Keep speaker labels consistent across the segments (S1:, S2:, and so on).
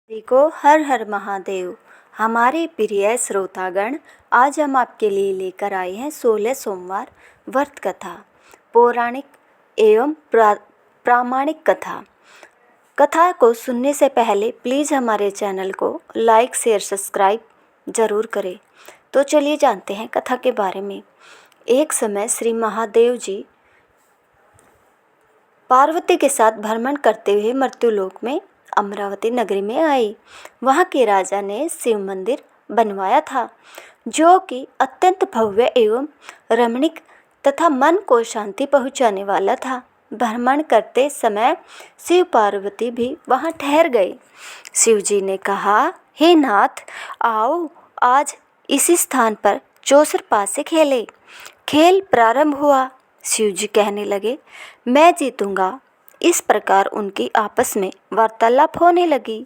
S1: सभी को हर हर महादेव। हमारे प्रिय श्रोतागण, आज हम आपके लिए लेकर आए हैं 16 सोमवार व्रत कथा, पौराणिक एवं प्रामाणिक कथा। कथा को सुनने से पहले प्लीज़ हमारे चैनल को लाइक शेयर सब्सक्राइब ज़रूर करें। तो चलिए जानते हैं कथा के बारे में। एक समय श्री महादेव जी पार्वती के साथ भ्रमण करते हुए मृत्युलोक में अमरावती नगरी में आई। वहाँ के राजा ने शिव मंदिर बनवाया था, जो कि अत्यंत भव्य एवं रमणीक तथा मन को शांति पहुँचाने वाला था। भ्रमण करते समय शिव पार्वती भी वहाँ ठहर गए। शिव जी ने कहा, हे नाथ, आओ आज इसी स्थान पर चौसर पासे खेले। खेल प्रारंभ हुआ। शिव जी कहने लगे, मैं जीतूंगा। इस प्रकार उनकी आपस में वार्तालाप होने लगी।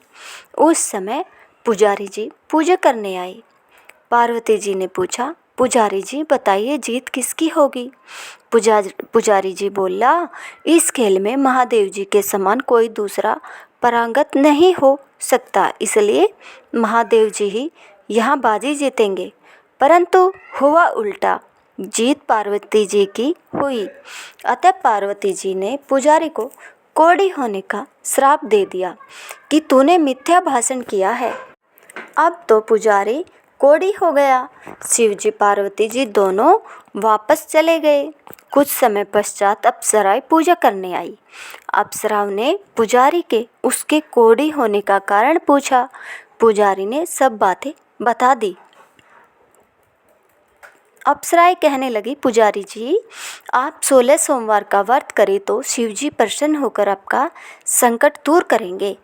S1: उस समय पुजारी जी पूजा करने आए। पार्वती जी ने पूछा, पुजारी जी बताइए जीत किसकी होगी। पुजारी जी बोला, इस खेल में महादेव जी के समान कोई दूसरा पारंगत नहीं हो सकता, इसलिए महादेव जी ही यहाँ बाजी जीतेंगे। परंतु हुआ उल्टा, जीत पार्वती जी की हुई। अतः पार्वती जी ने पुजारी को कोढ़ी होने का श्राप दे दिया कि तूने मिथ्या भाषण किया है। अब तो पुजारी कोढ़ी हो गया। शिव जी पार्वती जी दोनों वापस चले गए। कुछ समय पश्चात अप्सराएं पूजा करने आई। अप्सराओं ने पुजारी के उसके कोढ़ी होने का कारण पूछा। पुजारी ने सब बातें बता दी। अप्सराएं कहने लगी, पुजारी जी आप 16 सोमवार का व्रत करें तो शिव जी प्रसन्न होकर आपका संकट दूर करेंगे।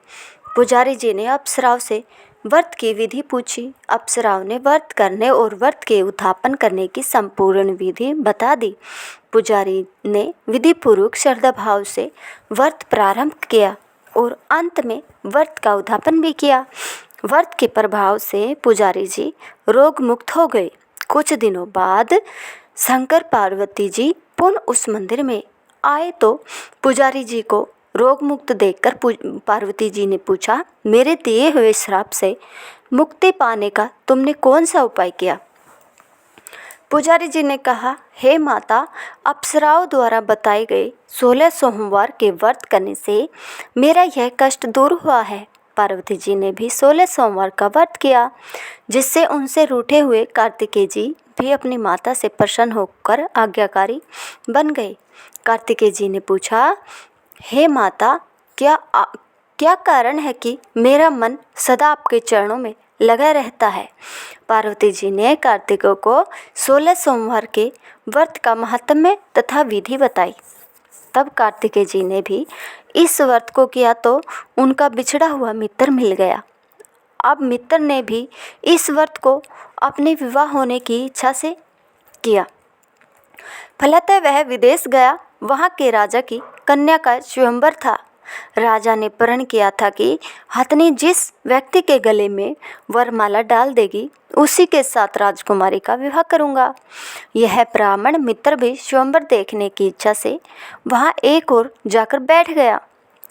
S1: पुजारी जी ने अप्सराओं से व्रत की विधि पूछी। अप्सराओं ने व्रत करने और व्रत के उद्यापन करने की संपूर्ण विधि बता दी। पुजारी ने विधिपूर्वक श्रद्धा भाव से व्रत प्रारंभ किया और अंत में व्रत का उद्यापन भी किया। व्रत के प्रभाव से पुजारी जी रोग मुक्त हो गए। कुछ दिनों बाद शंकर पार्वती जी पुनः उस मंदिर में आए तो पुजारी जी को रोग मुक्त देखकर पार्वती जी ने पूछा, मेरे दिए हुए श्राप से मुक्ति पाने का तुमने कौन सा उपाय किया। पुजारी जी ने कहा, हे माता, अप्सराओं द्वारा बताए गए 16 सोमवार के व्रत करने से मेरा यह कष्ट दूर हुआ है। पार्वती जी ने भी 16 सोमवार का व्रत किया, जिससे उनसे रूठे हुए कार्तिकेय जी भी अपनी माता से प्रसन्न होकर आज्ञाकारी बन गए। कार्तिकेय जी ने पूछा, हे माता, क्या कारण है कि मेरा मन सदा आपके चरणों में लगा रहता है। पार्वती जी ने कार्तिकों को 16 सोमवार के व्रत का महात्म्य तथा विधि बताई। तब कार्तिकेय जी ने भी इस व्रत को किया तो उनका बिछड़ा हुआ मित्र मिल गया। अब मित्र ने भी इस व्रत को अपने विवाह होने की इच्छा से किया। फलतः वह विदेश गया। वहाँ के राजा की कन्या का स्वयंवर था। राजा ने प्रण किया था कि हथनी जिस व्यक्ति के गले में वरमाला डाल देगी उसी के साथ राजकुमारी का विवाह करूंगा। यह ब्राह्मण मित्र भी स्वयंवर देखने की इच्छा से वहां एक ओर जाकर बैठ गया।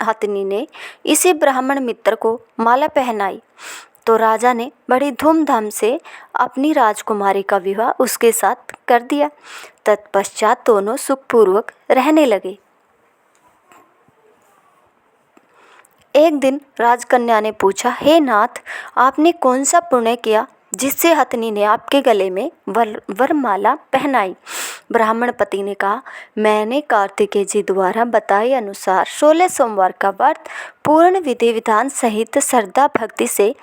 S1: हथनी ने इसी ब्राह्मण मित्र को माला पहनाई तो राजा ने बड़ी धूमधाम से अपनी राजकुमारी का विवाह उसके साथ कर दिया। तत्पश्चात दोनों सुखपूर्वक रहने लगे। एक दिन राजकन्या ने पूछा, हे नाथ, आपने कौन सा पुण्य किया जिससे हथनी ने आपके गले में वरमाला पहनाई। ब्राह्मण पति ने कहा, मैंने कार्तिकेय जी द्वारा बताए अनुसार 16 सोमवार का व्रत पूर्ण विधि विधान सहित श्रद्धा भक्ति से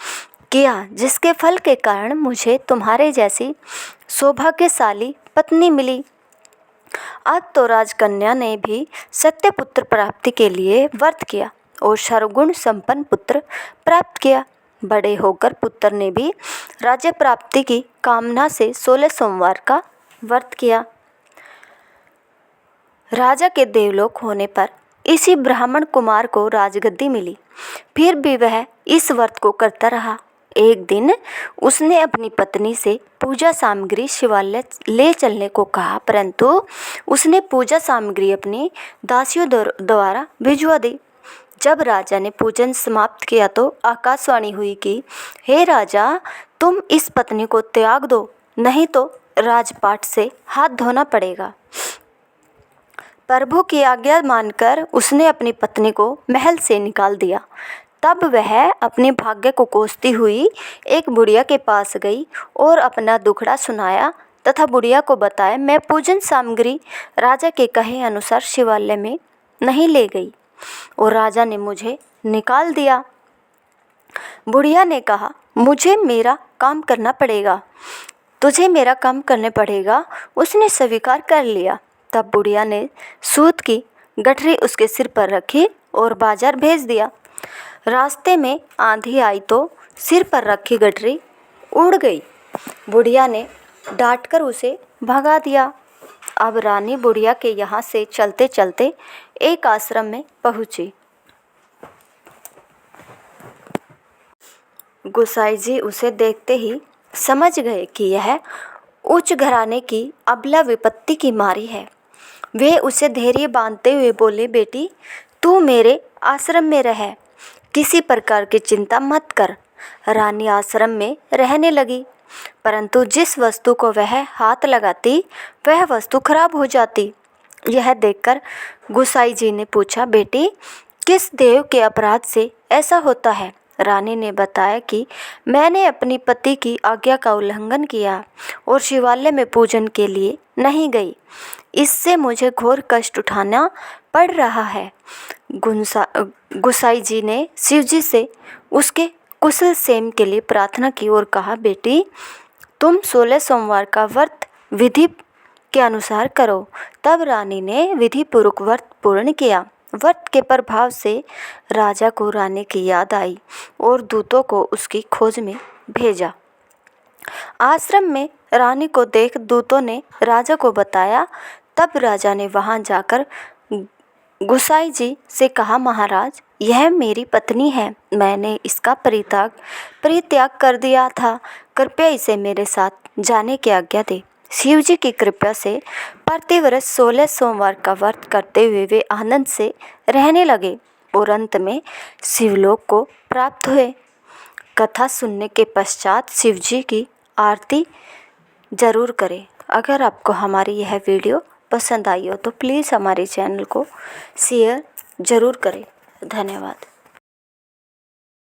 S1: किया, जिसके फल के कारण मुझे तुम्हारे जैसी सौभाग्यशाली पत्नी मिली। अब तो राजकन्या ने भी सत्य पुत्र प्राप्ति के लिए व्रत किया और सर्वगुण संपन्न पुत्र प्राप्त किया। बड़े होकर पुत्र ने भी राज्य प्राप्ति की कामना से 16 सोमवार का व्रत किया। राजा के देवलोक होने पर इसी ब्राह्मण कुमार को राजगद्दी मिली। फिर भी वह इस व्रत को करता रहा। एक दिन उसने अपनी पत्नी से पूजा सामग्री शिवालय ले चलने को कहा, परंतु उसने पूजा सामग्री अपनी दासियों द्वारा भिजवा दी। जब राजा ने पूजन समाप्त किया तो आकाशवाणी हुई कि हे राजा, तुम इस पत्नी को त्याग दो, नहीं तो राजपाट से हाथ धोना पड़ेगा। प्रभु की आज्ञा मानकर उसने अपनी पत्नी को महल से निकाल दिया। तब वह अपने भाग्य को कोसती हुई एक बुढ़िया के पास गई और अपना दुखड़ा सुनाया तथा बुढ़िया को बताया, मैं पूजन सामग्री राजा के कहे अनुसार शिवालय में नहीं ले गई और राजा ने मुझे निकाल दिया। बुढ़िया ने कहा, मुझे मेरा काम करना पड़ेगा, तुझे मेरा काम करने पड़ेगा। उसने स्वीकार कर लिया। तब बुढ़िया ने सूत की गठरी उसके सिर पर रखी और बाजार भेज दिया। रास्ते में आंधी आई तो सिर पर रखी गठरी उड़ गई। बुढ़िया ने डांटकर उसे भगा दिया। अब रानी बुढ़िया के यहाँ से चलते चलते एक आश्रम में पहुँची। गुसाई जी उसे देखते ही समझ गए कि यह उच्च घराने की अबला विपत्ति की मारी है। वे उसे धैर्य बांधते हुए बोले, बेटी तू मेरे आश्रम में रह, किसी प्रकार की चिंता मत कर। रानी आश्रम में रहने लगी, परंतु जिस वस्तु को वह हाथ लगाती वह वस्तु खराब हो जाती। यह देखकर गुसाई जी ने पूछा, बेटी किस देव के अपराध से ऐसा होता है? रानी ने बताया कि मैंने अपनी पति की आज्ञा का उल्लंघन किया और शिवालय में पूजन के लिए नहीं गई। इससे मुझे घोर कष्ट उठाना पड़ रहा है। गुसाई जी ने शिवजी से उसके कुशल क्षेम के लिए प्रार्थना की और कहा, बेटी तुम 16 सोमवार का व्रत विधि के अनुसार करो। तब रानी ने विधि पूर्वक व्रत पूर्ण किया। व्रत के प्रभाव से राजा को रानी की याद आई और दूतों को उसकी खोज में भेजा। आश्रम में रानी को देख दूतों ने राजा को बताया। तब राजा ने वहां जाकर गुसाई जी से कहा, महाराज यह मेरी पत्नी है, मैंने इसका परित्याग कर दिया था, कृपया इसे मेरे साथ जाने की आज्ञा दे। शिवजी की कृपा से प्रतिवर्ष 16 सोमवार का व्रत करते हुए वे आनंद से रहने लगे और अंत में शिवलोक को प्राप्त हुए। कथा सुनने के पश्चात शिवजी की आरती ज़रूर करें। अगर आपको हमारी यह वीडियो पसंद आई हो तो प्लीज़ हमारे चैनल को शेयर ज़रूर करें। धन्यवाद।